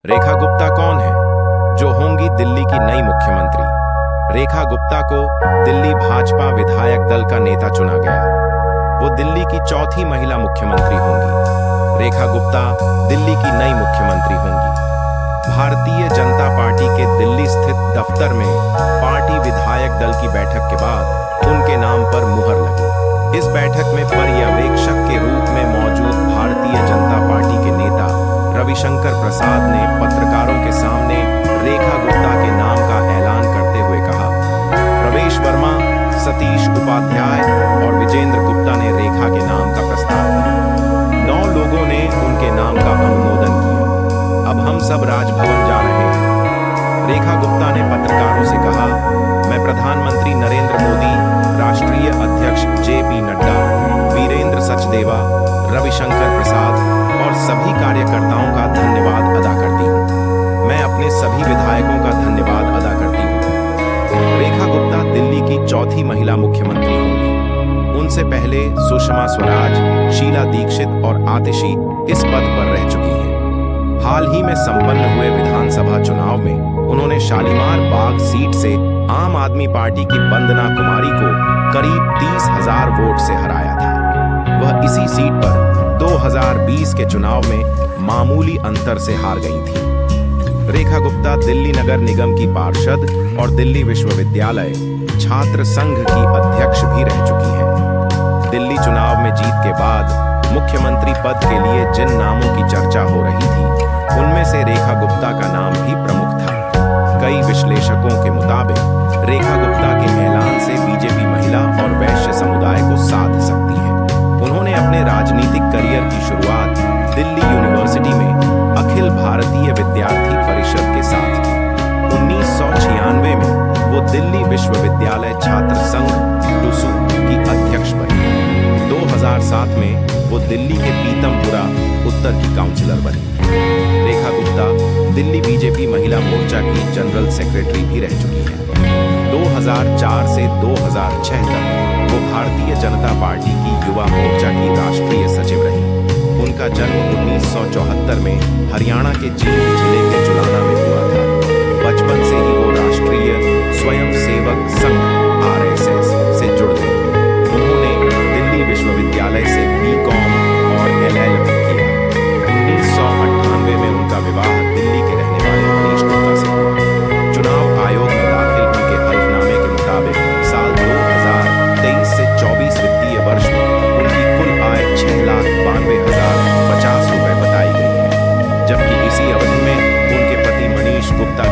रेखा गुप्ता कौन है जो होंगी दिल्ली की नई मुख्यमंत्री? रेखा गुप्ता को दिल्ली भाजपा विधायक दल का नेता चुना गया। वो दिल्ली की चौथी महिला मुख्यमंत्री होंगी। रेखा गुप्ता दिल्ली की नई मुख्यमंत्री होंगी। भारतीय जनता पार्टी के दिल्ली स्थित दफ्तर में पार्टी विधायक दल की बैठक के बाद उनके नाम पर मुहर लगी। इस बैठक में पर्यवेक्षक के रूप में मौजूद भारतीय जनता पार्टी के नेता रविशंकर प्रसाद ने पत्रकारों के सामने रेखा गुप्ता के नाम का ऐलान करते हुए कहा। प्रवेश वर्मा, सतीश उपाध्याय और विजेंद्र गुप्ता ने रेखा के नाम का प्रस्ताव दिया। 9 लोगों ने उनके नाम का अनुमोदन किया। अब हम सब राजभवन जा रहे हैं। रेखा गुप्ता ने पत्रकारों से कहा, मैं प्रधानमंत्री नरेंद्र मोदी, राष्ट्रीय अध्यक्ष JP नड्डा, वीरेंद्र सचदेवा, रविशंकर प्रसाद और सभी कार्यकर्ताओं का धन्यवाद अदा करती हूँ। मैं अपने सभी विधायकों का धन्यवाद अदा करती हूँ। रेखा गुप्ता दिल्ली की चौथी महिला मुख्यमंत्री होंगी। उनसे पहले सुषमा स्वराज, शीला दीक्षित और आतिशी इस पद पर रह चुकी हैं। हाल ही में संपन्न हुए विधानसभा चुनाव में उन्होंने शालीमार बाग सीट से आम आदमी पार्टी की वंदना कुमारी को करीब 30,000 वोट से हराया था। वह इसी सीट पर 2020 के चुनाव में मामूली अंतर से हार गई थी। रेखा गुप्ता दिल्ली नगर निगम की पार्षद और दिल्ली विश्वविद्यालय छात्र संघ की अध्यक्ष भी रह चुकी हैं। दिल्ली चुनाव में जीत के बाद मुख्यमंत्री पद के लिए जिन नामों की चर्चा हो रही थी, उनमें से रेखा गुप्ता का नाम भी प्रमुख था। कई विश्लेषकों के मुताबिक रेखा गुप्ता के ऐलान से बीजेपी महिला और वैश्य समुदाय को साध सकती है। उन्होंने अपने राजनीतिक करियर की शुरुआत दिल्ली यूनिवर्सिटी में अखिल भारतीय विद्यार्थी परिषद के साथ की। 1996 में वो दिल्ली विश्वविद्यालय छात्र संघ टूसू की अध्यक्ष बनी। 2007 में वो दिल्ली के पीतमपुरा उत्तर की काउंसिलर बनी। रेखा गुप्ता दिल्ली बीजेपी महिला मोर्चा की जनरल सेक्रेटरी भी रह चुकी है। 2004 से 2006 तक वो भारतीय जनता पार्टी की युवा मोर्चा की राष्ट्रीय सचिव रही। उनका जन्म 1974 में हरियाणा के जींद जिले के जुलाना में हुआ था। बचपन से ही वो राष्ट्रीय स्वयंसेवक संघ RSS से जुड़ गए। उन्होंने दिल्ली विश्वविद्यालय से BCom और LLB किया। 1998 में उनका विवाह दिल्ली के रहने वाले मनीष गुप्ता से हुआ। चुनाव आयोग में दाखिल उनके हल्फनामे के मुताबिक साल 2023 से 24 वित्तीय वर्ष में उनकी कुल आय 6,92,050 रुपए बताई गई है, जबकि इसी अवधि में उनके पति मनीष गुप्ता